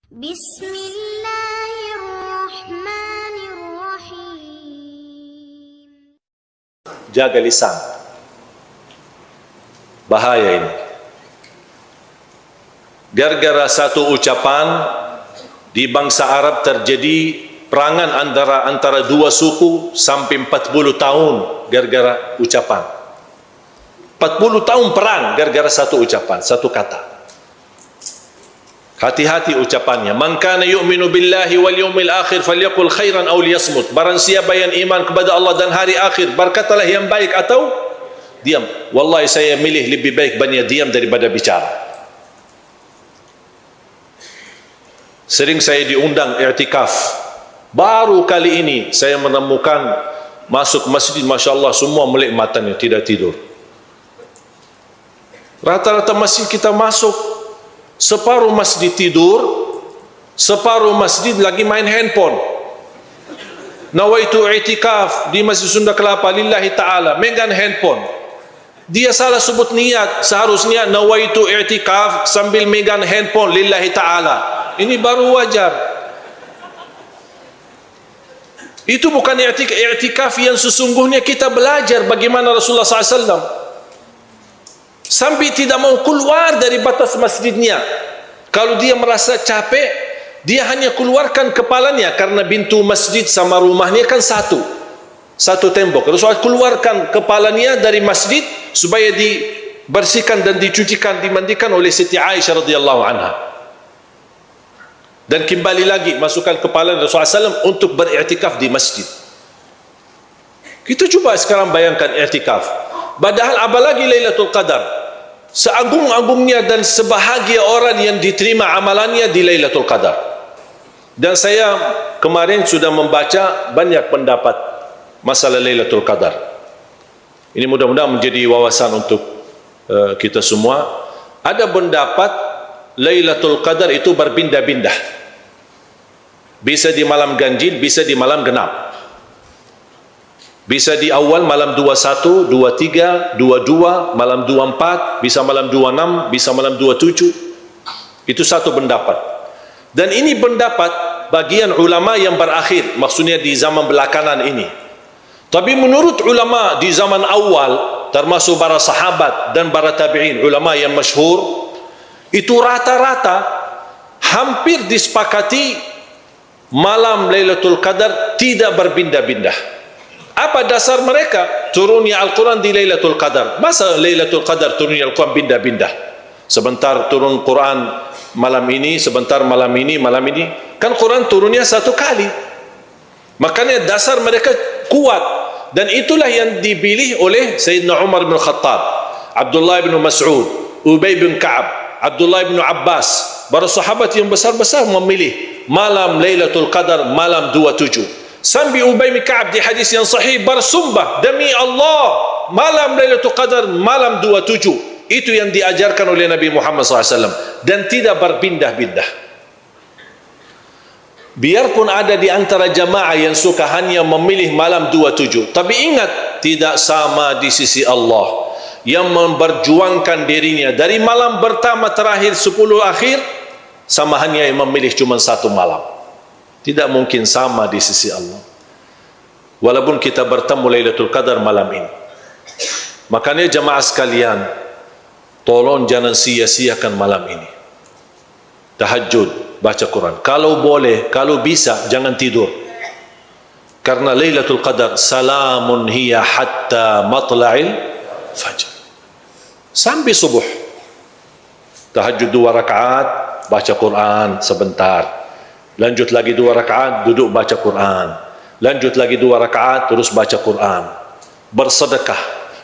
Bismillahirrahmanirrahim. Jaga lisan. Bahaya ini. Gara-gara satu ucapan di bangsa Arab terjadi perangan antara dua suku sampai 40 tahun gara-gara ucapan. 40 tahun perang gara-gara satu ucapan, satu kata. Hati-hati ucapannya. Man kana yu'minu billahi wal yawmil akhir falyaqul khairan aw liyasmut. Barang siapa yang iman kepada Allah dan hari akhir, berkatalah yang baik atau diam. Wallahi saya milih lebih baik banyak diam daripada bicara. Sering saya diundang i'tikaf. Baru kali ini saya menemukan masuk masjid, Masya Allah, semua melek matanya, tidak tidur. Rata-rata masjid kita masuk, separuh masjid tidur, separuh masjid lagi main handphone. Nawaitu i'tikaf di Masjid Sunda Kelapa lillahi ta'ala, megang handphone. Dia salah sebut niat, seharusnya nawaitu i'tikaf sambil megang handphone lillahi ta'ala. Ini baru wajar. Itu bukan i'tikaf yang sesungguhnya. Kita belajar bagaimana Rasulullah SAW sampai tidak mau keluar dari batas masjidnya. Kalau dia merasa capek, dia hanya keluarkan kepalanya, karena pintu masjid sama rumahnya kan satu tembok. Rasulullah keluarkan kepalanya dari masjid supaya dibersihkan dan dicucikan, dimandikan oleh Siti Aisyah radhiyallahu anha. Dan kembali lagi masukkan kepala Rasulullah SAW untuk beriktikaf di masjid. Kita coba sekarang bayangkan iktikaf. Padahal apalagi Lailatul Qadar, seagung-agungnya dan sebahagia orang yang diterima amalannya di Lailatul Qadar. Dan saya kemarin sudah membaca banyak pendapat masalah Lailatul Qadar. Ini mudah-mudahan menjadi wawasan untuk kita semua. Ada pendapat Lailatul Qadar itu berpindah-pindah. Bisa di malam ganjil, bisa di malam genap. Bisa di awal malam 21, 23, 22, malam 24, bisa malam 26, bisa malam 27. Itu satu pendapat. Dan ini pendapat bagian ulama yang berakhir, maksudnya di zaman belakangan ini. Tapi menurut ulama di zaman awal, termasuk para sahabat dan para tabi'in, ulama yang masyhur, itu rata-rata hampir disepakati malam Lailatul Qadar tidak berpindah-pindah. Apa dasar mereka? Turunnya Al-Quran di Lailatul Qadar. Masa Lailatul Qadar turunnya Al-Quran pindah-pindah? Sebentar turun Quran malam ini, sebentar malam ini, malam ini. Kan Quran turunnya satu kali. Makanya dasar mereka kuat. Dan itulah yang dipilih oleh Sayyidina Umar bin Khattab, Abdullah bin Mas'ud, Ubay bin Ka'ab, Abdullah bin Abbas. Para sahabat yang besar-besar memilih malam Lailatul Qadar malam 27. Sambil Ubay bin Ka'ab di hadis yang sahih bersumpah, demi Allah malam Lailatul Qadar malam 27. Itu yang diajarkan oleh Nabi Muhammad SAW, dan tidak berpindah-pindah. Biarpun ada di antara jamaah yang suka hanya memilih malam 27, tapi ingat, tidak sama di sisi Allah yang memperjuangkan dirinya dari malam pertama terakhir 10 akhir, sama hanya yang memilih cuma satu malam. Tidak mungkin sama di sisi Allah. Walaupun kita bertemu Lailatul Qadar malam ini. Makanya jamaah sekalian, tolong jangan sia-siakan malam ini. Tahajud, baca Quran. Kalau boleh, kalau bisa, jangan tidur. Karena Lailatul Qadar salamun hiya hatta matla'il fajr. Sampai subuh. Tahajud 2 rakaat, baca Quran sebentar. Lanjut lagi 2 rakaat, duduk baca Quran. Lanjut lagi 2 rakaat, terus baca Quran. Bersedekah.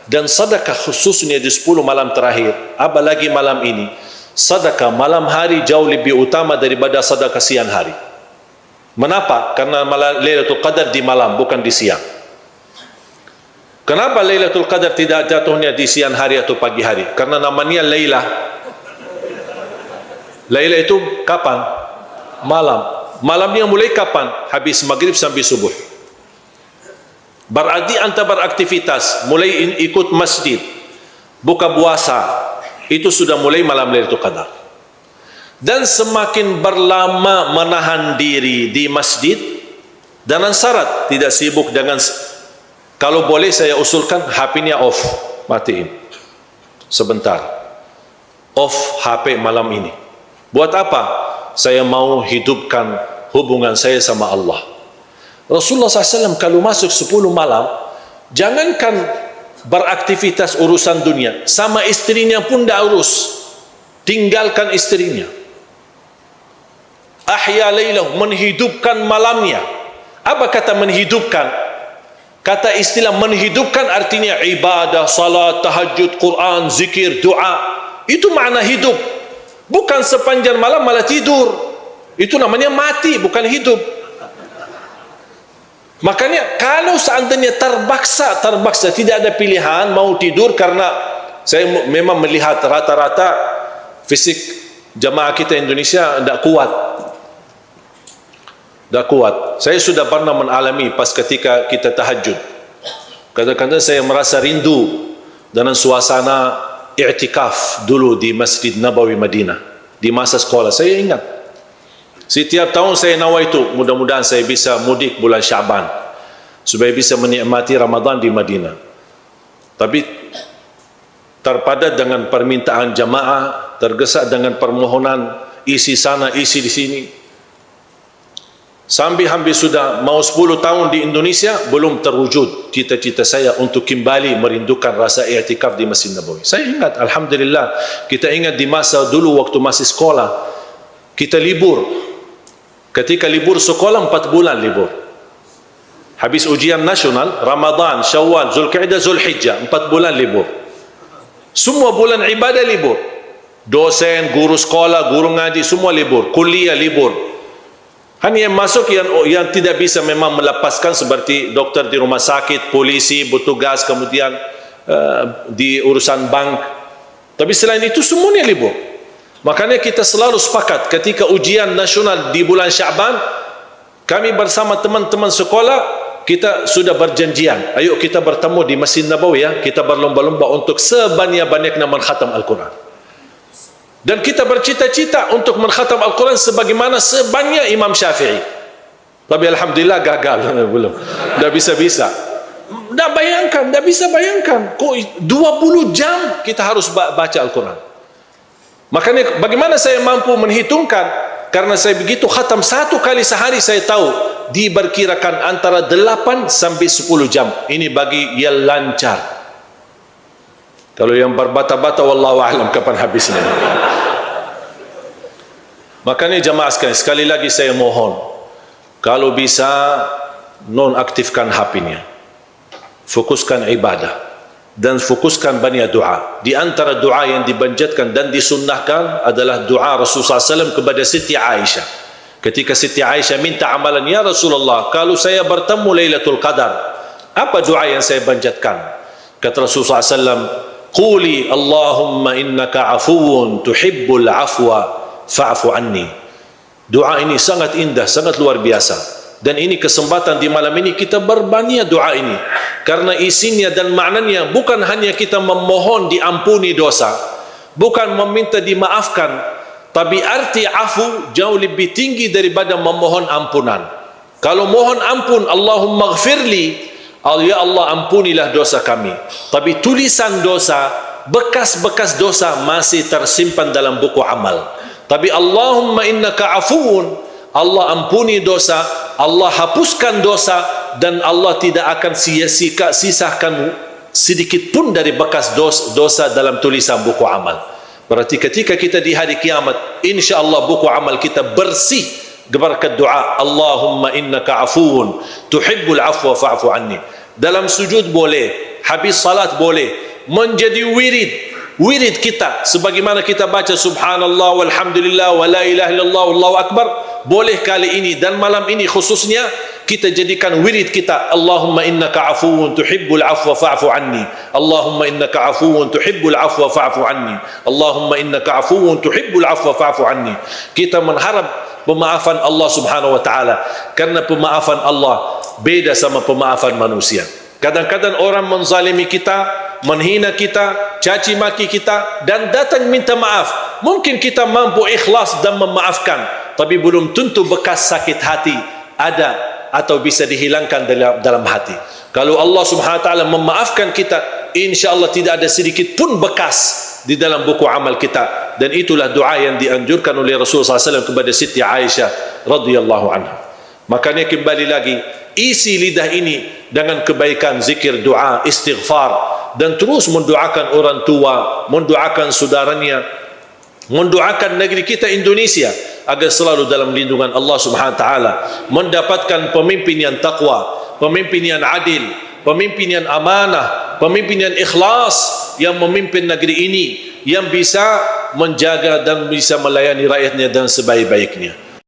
Dan sedekah khususnya di 10 malam terakhir, apalagi malam ini. Sedekah malam hari jauh lebih utama daripada sedekah siang hari. Mengapa? Karena Lailatul Qadar di malam, bukan di siang. Kenapa Lailatul Qadar tidak jatuhnya di siang hari atau pagi hari? Karena namanya Lailah. Lailah itu kapan? Malam. Malamnya mulai kapan? Habis maghrib sampai subuh. Berarti anda beraktivitas, mulai ikut masjid, buka puasa, itu sudah mulai malam Lailatul Qadar. dan semakin berlama menahan diri di masjid dengan syarat tidak sibuk dengan, kalau boleh saya usulkan HP-nya off, matiin sebentar, off HP malam ini. Buat apa? Saya mau hidupkan hubungan saya sama Allah. Rasulullah SAW kalau masuk 10 malam, jangankan beraktivitas urusan dunia, sama istrinya pun dah urus, tinggalkan istrinya. Ahya laylahu, menghidupkan malamnya. Apa kata menghidupkan? Kata istilah menghidupkan artinya ibadah, salat, tahajud, Quran, zikir, doa. Itu makna hidup. Bukan sepanjang malam malah tidur. Itu namanya mati, bukan hidup. Makanya kalau seandainya terpaksa tidak ada pilihan mau tidur, karena saya memang melihat rata-rata fisik jamaah kita Indonesia tidak kuat. Saya sudah pernah mengalami pas ketika kita tahajud. Kadang-kadang saya merasa rindu dengan suasana i'tikaf dulu di Masjid Nabawi Madinah di masa sekolah. Saya ingat setiap tahun saya nawaitu, mudah-mudahan saya bisa mudik bulan Syaban supaya bisa menikmati Ramadan di Madinah. Tapi terpadat dengan permintaan jamaah, tergesa dengan permohonan isi sana isi di sini. Sampai hampir sudah mau 10 tahun di Indonesia, belum terwujud cita-cita saya untuk kembali merindukan rasa i'tikaf di Masjid Nabawi. Saya ingat, alhamdulillah, kita ingat di masa dulu waktu masih sekolah, kita libur. Ketika libur sekolah 4 bulan libur. Habis ujian nasional, Ramadan, Syawal, Zulkaidah, Zulhijjah, 4 bulan libur. Semua bulan ibadah libur. Dosen, guru sekolah, guru ngaji, semua libur. Kuliah libur. Hanya yang masuk yang tidak bisa memang melepaskan seperti dokter di rumah sakit, polisi, bertugas, kemudian di urusan bank. Tapi selain itu semuanya libur. Makanya kita selalu sepakat ketika ujian nasional di bulan Syaban, kami bersama teman-teman sekolah, kita sudah berjanjian, ayo kita bertemu di Masjid Nabawi ya, kita berlomba-lomba untuk sebanyak-banyaknya mengkhatam Al-Quran. Dan kita bercita-cita untuk mengkhatam Al-Quran sebagaimana sebanyak Imam Syafi'i. Tapi alhamdulillah gagal, belum. Dah bisa-bisa. Dah bayangkan, dah bisa bayangkan. Kok 20 jam kita harus baca Al-Quran. Makanya bagaimana saya mampu menghitungkan? Karena saya begitu khatam 1 kali sehari, saya tahu diperkirakan antara 8 sampai 10 jam. Ini bagi yang lancar. Kalau yang berbata-bata, wallahu a'lam kapan habisnya. Makanya jamaah sekalian, sekali lagi saya mohon, kalau bisa nonaktifkan HP-nya, fokuskan ibadah dan fokuskan banyak doa. Di antara doa yang dibanjatkan dan disunnahkan adalah doa Rasulullah SAW kepada Siti Aisyah. Ketika Siti Aisyah minta amalan, ya Rasulullah, kalau saya bertemu Lailatul Qadar, apa doa yang saya banjatkan? Kata Rasulullah SAW, quli Allahumma innaka afuwun tuhibbul afwa fa'fu anni. Doa ini sangat indah, sangat luar biasa. Dan ini kesempatan di malam ini kita berbanyak doa ini, karena isinya dan maknanya bukan hanya kita memohon diampuni dosa, bukan meminta dimaafkan, tapi arti afu jauh lebih tinggi daripada memohon ampunan. Kalau mohon ampun, Allahumma ghafirli, ya Allah ampunilah dosa kami, tapi tulisan dosa, bekas-bekas dosa masih tersimpan dalam buku amal. Tapi Allahumma innaka afuun, Allah ampuni dosa, Allah hapuskan dosa, dan Allah tidak akan sisahkan sedikit pun dari bekas dosa dalam tulisan buku amal. Berarti ketika kita di hari kiamat, insya-Allah buku amal kita bersih berkat doa Allahumma innaka afuun tuhibbul afwa fa'fu anni. Dalam sujud boleh, habis salat boleh, menjadi wirid kita sebagaimana kita baca subhanallah walhamdulillah wa la ilaha illallah wallahu akbar, boleh kali ini dan malam ini khususnya kita jadikan wirid kita. Allahumma innaka afuwun tuhibbul afwa fa'fu anni, Allahumma innaka afuwun tuhibbul afwa fa'fu anni, Allahumma innaka afuwun tuhibbul afwa fa'fu anni. Kita mengharap pemaafan Allah subhanahu wa ta'ala, karena pemaafan Allah beda sama pemaafan manusia. Kadang-kadang orang menzalimi kita, menghina kita, caci maki kita, dan datang minta maaf. Mungkin kita mampu ikhlas dan memaafkan, tapi belum tentu bekas sakit hati ada atau bisa dihilangkan dalam hati. Kalau Allah Subhanahu wa taala memaafkan kita, insya-Allah tidak ada sedikit pun bekas di dalam buku amal kita. Dan itulah doa yang dianjurkan oleh Rasulullah SAW kepada Siti Aisyah radhiyallahu anha. Makanya kembali lagi, isi lidah ini dengan kebaikan, zikir, doa, istighfar, dan terus mendoakan orang tua, mendoakan saudaranya, mendoakan negeri kita Indonesia agar selalu dalam lindungan Allah Subhanahu wa taala, mendapatkan pemimpin yang takwa, pemimpin yang adil, pemimpin yang amanah, pemimpin yang ikhlas, yang memimpin negeri ini, yang bisa menjaga dan bisa melayani rakyatnya dengan sebaik-baiknya.